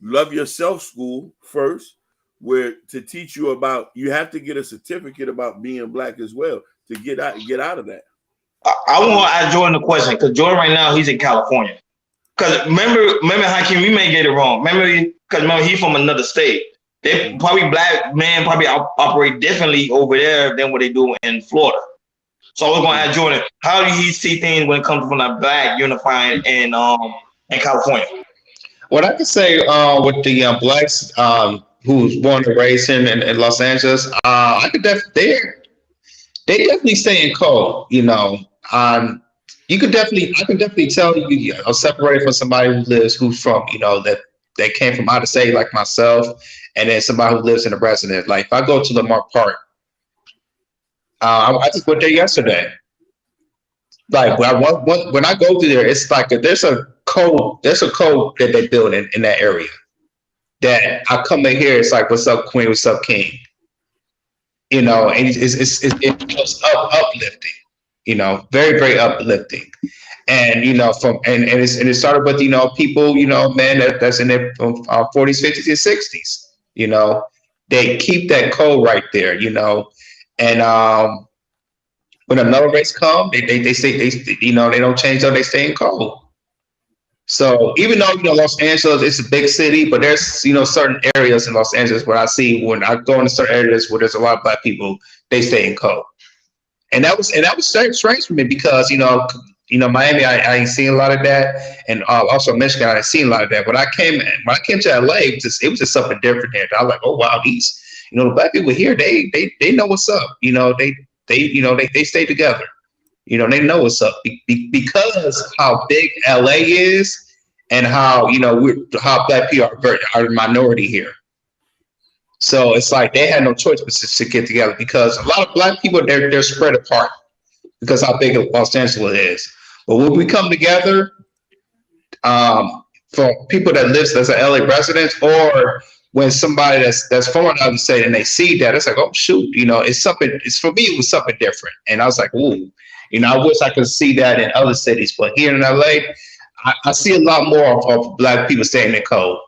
love yourself school first, where to teach you about, you have to get a certificate about being black as well to get out of that. I want to ask Jordan a question because Jordan right now he's in California. Because remember, Hakeem, we may get it wrong. Remember he's from another state. They probably black men operate differently over there than what they do in Florida. So I was going to ask Jordan, how do he see things when it comes from a black unifying in California? What I can say with the blacks who's born and raised in Los Angeles, I could they definitely stay in code. You know, I can definitely tell you, I'm separated from somebody who's from, you know, that they came from out of state like myself, and then somebody who lives in a residence. Like if I go to Lamar Park, I just went there yesterday. Like when I go through there, it's like there's a code that they build in that area. That I come in here, it's like, what's up, Queen? What's up, King? You know, and it feels uplifting. You know, very, very uplifting. And you know, it started with, you know, people, you know, man that's in their 40s, 50s, and 60s. You know, they keep that code right there. You know, and when another race come, they stay, you know, they don't change though, they stay in code. So even though, you know, Los Angeles is a big city, but there's, you know, certain areas in Los Angeles where I see when I go into certain areas where there's a lot of black people, they stay in code. And that was strange for me because, you know, Miami, I ain't seen a lot of that, and also Michigan, I ain't seen a lot of that. When I came to LA, it was just something different there. I was like, oh wow, these, you know, the black people here, they know what's up. You know, they stay together. You know, they know what's up because how big LA is and how, you know, how black people are a minority here. So it's like they had no choice but to get together because a lot of black people, they're spread apart because how big Los Angeles is. But when we come together, for people that live as an LA resident, or when somebody that's from another state and they see that, it's like, oh shoot, you know, it's for me, it was something different. And I was like, ooh, you know, I wish I could see that in other cities, but here in LA, I see a lot more of black people staying in code.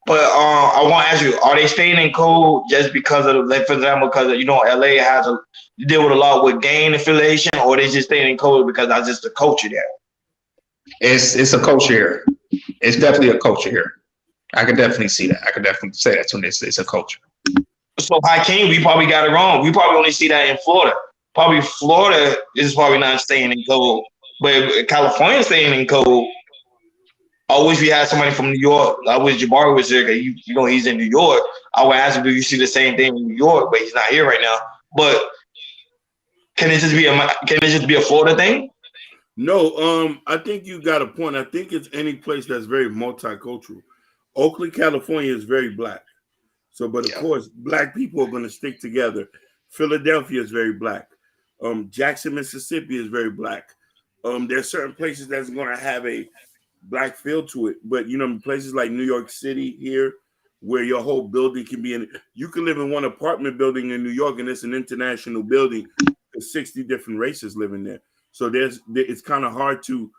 But I want to ask you, are they staying in code just because of, like, for example, because, you know, LA has you deal with a lot with gang affiliation, or they just staying in code because that's just the culture there? It's a culture here. It's definitely a culture here. I can definitely see that. I can definitely say that's when it's a culture. So Hakeem, we probably got it wrong. We probably only see that in Florida. Probably Florida is probably not staying in code, but California staying in code. I wish we had somebody from New York. I wish Jabari was there because you know he's in New York. I would ask him, do you see the same thing in New York? But he's not here right now. But can it just be a Florida thing? No, I think you got a point. I think it's any place that's very multicultural. Oakland, California is very black. So, but of course, black people are going to stick together. Philadelphia is very black. Jackson, Mississippi is very black. There's certain places that's going to have a black feel to it. But you know, places like New York City here, where your whole building can be in, you can live in one apartment building in New York, and it's an international building. There's 60 different races living there. So it's kind of hard to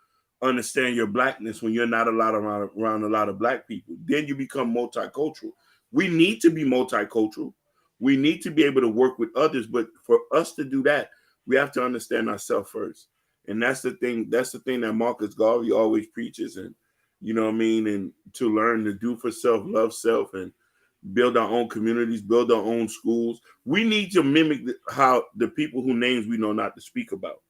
understand your blackness when you're not allowed around a lot of black people. Then you become multicultural. We need to be multicultural. We need to be able to work with others, but for us to do that, we have to understand ourselves first. And that's the thing that Marcus Garvey always preaches, and you know what I mean, and to learn to do for self, love self, and build our own communities, build our own schools. We need to mimic how the people whose names we know not to speak about.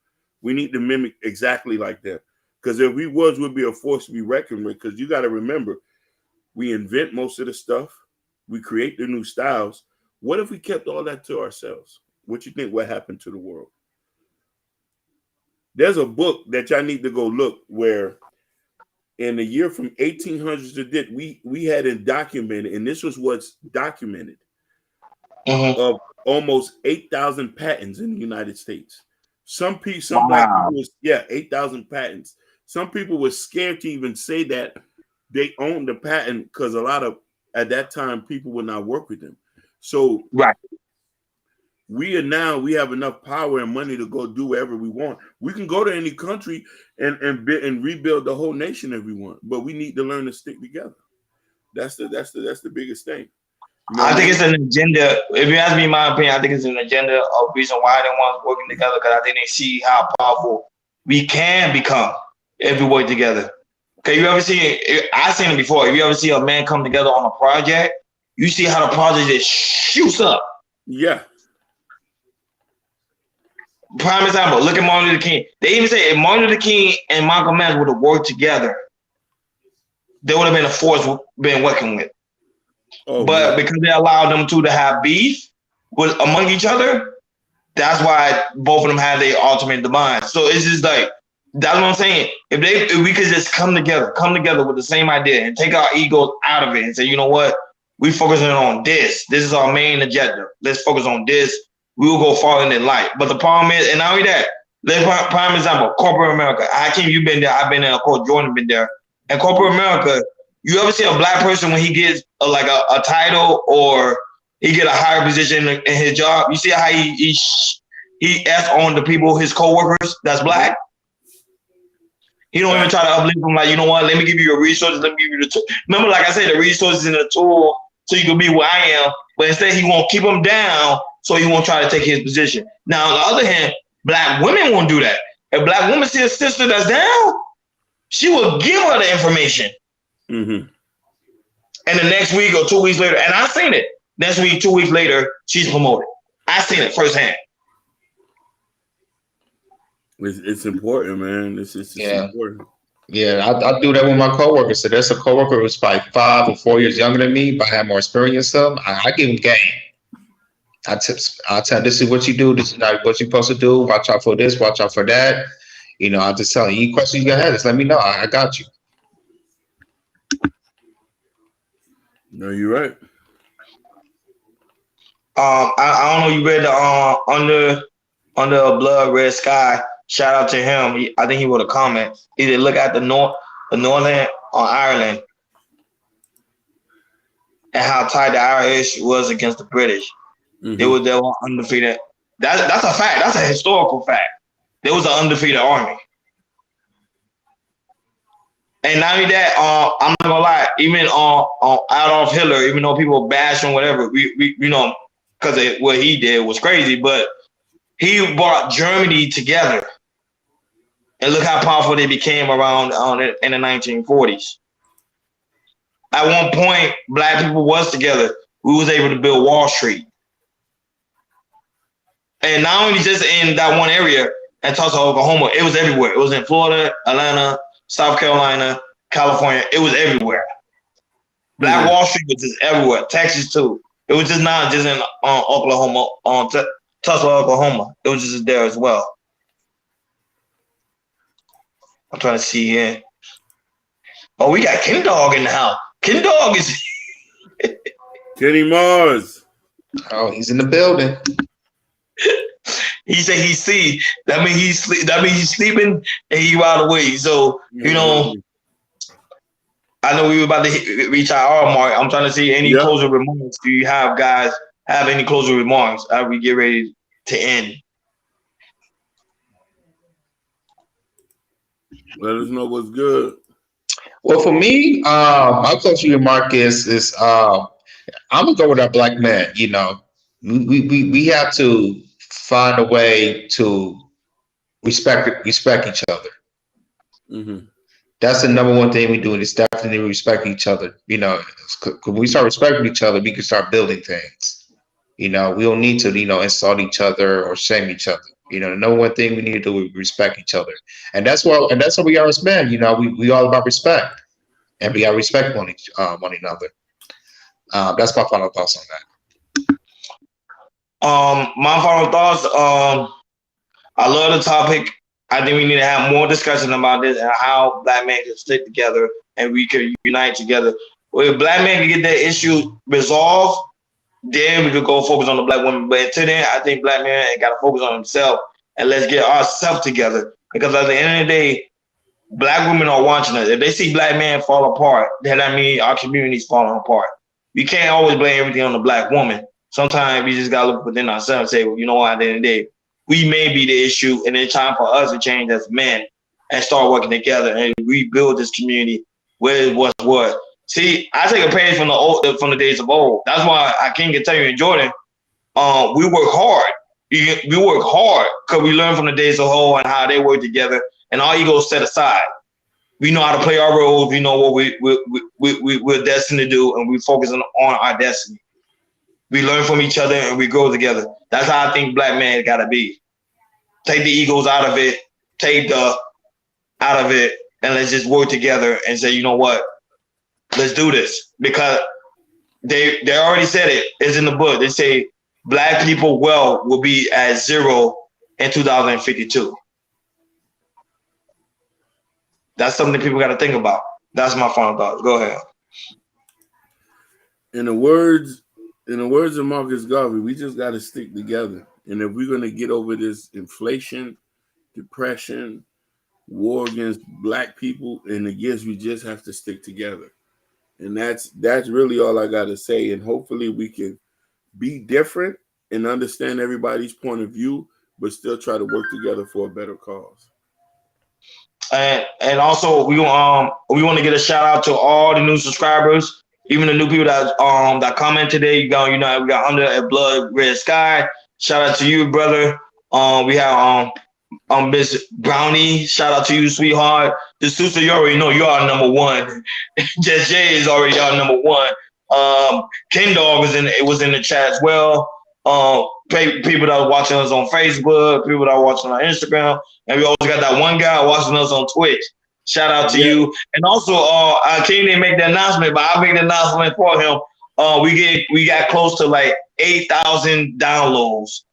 We need to mimic exactly like that. Because if we we'd be a force to be reckoned with. Because you got to remember, we invent most of the stuff. We create the new styles. What if we kept all that to ourselves? What you think would happen to the world? There's a book that y'all need to go look where in the year from 1800s to this, we had it documented, and this was what's documented, of almost 8,000 patents in the United States. Some black people was, 8,000 patents. Some people were scared to even say that they owned the patent because a lot of, at that time, people would not work with them. So we have enough power and money to go do whatever we want. We can go to any country and rebuild the whole nation if we want, but we need to learn to stick together. That's the biggest thing. You know I think it's an agenda. If you ask me my opinion, I think it's an agenda of reason why they want us working together, because I think they see how powerful we can become if we work together. Okay, you ever see? I've seen it before. If you ever see a man come together on a project, you see how the project just shoots up. Yeah. Prime example, look at Martin Luther King. They even say if Martin Luther King and Malcolm X would have worked together, they would have been a force been working with. But because they allowed them to have beef among each other, that's why both of them had their ultimate demise. So it's just like, that's what I'm saying. If we could just come together with the same idea and take our egos out of it and say, you know what, we focusing on this. This is our main agenda. Let's focus on this. We will go far in light. But the problem is, and not only that, let's prime example, corporate America. Hakeem, you've been there. I've been there. Of course, Jordan been there. And corporate America, you ever see a black person when he gets a title or he get a higher position in his job? You see how he asks on the people, his coworkers that's black? He don't even try to uplift them like, you know what, let me give you your resources, let me give you the tool. Remember, like I said, the resources and the tool so you can be where I am, but instead he won't keep them down, so he won't try to take his position. Now, on the other hand, black women won't do that. If black women see a sister that's down, she will give her the information. Mm-hmm. And the next week or 2 weeks later, and I've seen it, next week, 2 weeks later, she's promoted. I've seen it firsthand. It's important, man. It's important. Yeah, I do that with my coworkers. So there's a coworker who's like 5 or 4 years younger than me, but I have more experience than them. I give them game. I tell this is what you do. This is not what you're supposed to do. Watch out for this. Watch out for that. You know, I just tell you, any questions you got, just let me know. I got you. No, you're right. I don't know. You read the under a blood red sky. Shout out to him. I think he wrote a comment. He did look at the Northern Ireland and how tight the Irish was against the British. Mm-hmm. They were undefeated. That's a fact. That's a historical fact. There was an undefeated army. And not only that, I'm not gonna lie. Even Adolf Hitler, even though people bash him, whatever, we you know, because what he did was crazy, but he brought Germany together. And look how powerful they became around in the 1940s. At one point, black people was together. We was able to build Wall Street. And not only just in that one area, in Tulsa, Oklahoma, it was everywhere. It was in Florida, Atlanta, South Carolina, California. It was everywhere. Black Wall Street was just everywhere. Texas too. It was just not just in Oklahoma, Tulsa, Oklahoma. It was just there as well. I'm trying to see here. Oh, we got Ken Dog in the house. Ken Dog is Kenny Mars. Oh, he's in the building. He said he see. That means he's sleeping and he right away. So you know, I know we were about to reach our hour mark. I'm trying to see any closing remarks. Do you have guys have any closing remarks as we get ready to end? Let us know what's good. Well, for me, my closing remark is I'm gonna go with our black man. You know, we have to find a way to respect each other. Mm-hmm. That's the number one thing we do, and it's definitely respect each other. You know, when we start respecting each other, we can start building things. You know, we don't need to, insult each other or shame each other. You know, the number one thing we need to do is respect each other, and that's what we are as men. You know, we all about respect, and we got to respect one another. That's my final thoughts on that. My final thoughts. I love the topic. I think we need to have more discussion about this and how black men can stick together and we can unite together. Well, if black men can get that issue resolved, then we could go focus on the black women. But until then, I think black men got to focus on themselves and let's get ourselves together. Because at the end of the day, black women are watching us. If they see black men fall apart, then that means our community's falling apart. We can't always blame everything on the black woman. Sometimes we just got to look within ourselves and say, well, you know what, at the end of the day, we may be the issue, and it's time for us to change as men and start working together and rebuild this community where it was what. See, I take a page from the days of old. That's why I can tell you in Jordan, we work hard. We work hard because we learn from the days of old and how they work together, and our egos set aside. We know how to play our roles. We know what we're destined to do, and we focus on our destiny. We learn from each other and we grow together. That's how I think black men gotta be. Take the egos out of it, and let's just work together and say, you know what? Let's do this. Because they already said it. It's in the book. They say black people wealth will be at 0 in 2052. That's something people gotta think about. That's my final thought. Go ahead. In the words of Marcus Garvey, we just got to stick together. And if we're going to get over this inflation, depression, war against black people, and against, we just have to stick together. And that's really all I got to say. And hopefully we can be different and understand everybody's point of view, but still try to work together for a better cause. And also we want to get a shout out to all the new subscribers. Even the new people that comment today, we got Under a Blood Red Sky. Shout out to you, brother. We have Miss Brownie. Shout out to you, sweetheart. The Susa, you already know you are number one. Just Jay is already our number one. Ken Dog was in the chat as well. People that are watching us on Facebook, people that are watching on Instagram, and we also got that one guy watching us on Twitch. Shout out to you. And also, I can't even make the announcement, but I'll make the announcement for him. We got close to like 8,000 downloads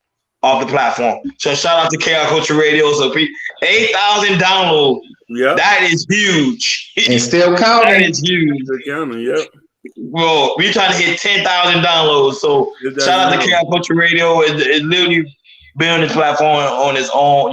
off the platform. So shout out to Chaos Culture Radio. So 8,000 downloads. Yeah, that is huge. And still counting. That is huge. Still counting. Yep. Well, we're trying to hit 10,000 downloads. So shout out to Chaos Culture Radio. It literally been on this platform on its own.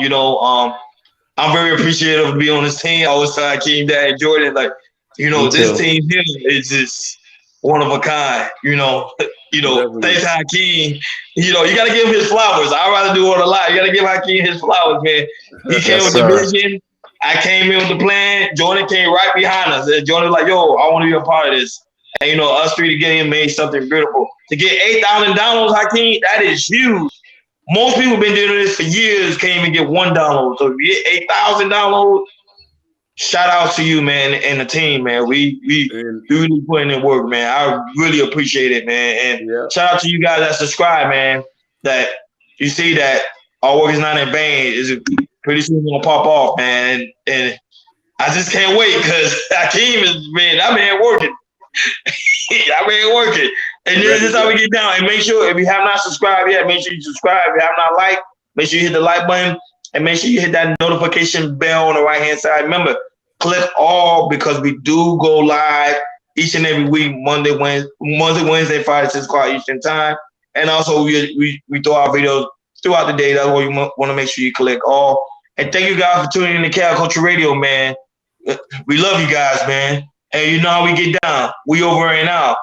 I'm very appreciative of being on this team. I always tell Akeem, Dad, and Jordan, this team here is just one of a kind. Thanks to Hakeem. You got to give him his flowers. I'd rather do it a lot. You got to give Hakeem his flowers, man. He came with the vision. I came in with the plan. Jordan came right behind us. And Jordan was like, yo, I want to be a part of this. And, us three together made something beautiful. To get 8,000 downloads, Hakeem, that is huge. Most people have been doing this for years, can't even get one download. So if you get 8,000 downloads, shout out to you, man, and the team, man. We really putting in work, man. I really appreciate it, man. And shout out to you guys that subscribe, man. That you see that our work is not in vain. Is pretty soon gonna pop off, man. And I just can't wait because Hakeem is, man, that man working. That man working. And this is how we get down. And make sure if you have not subscribed yet, make sure you subscribe. If you have not liked, make sure you hit the like button and make sure you hit that notification bell on the right hand side. Remember, click all because we do go live each and every week, Monday, Wednesday, Friday, 6 o'clock Eastern time. And also we throw our videos throughout the day. That's why you want to make sure you click all. And thank you guys for tuning in to Chaos Culture Radio, man. We love you guys, man. And you know how we get down. We over and out.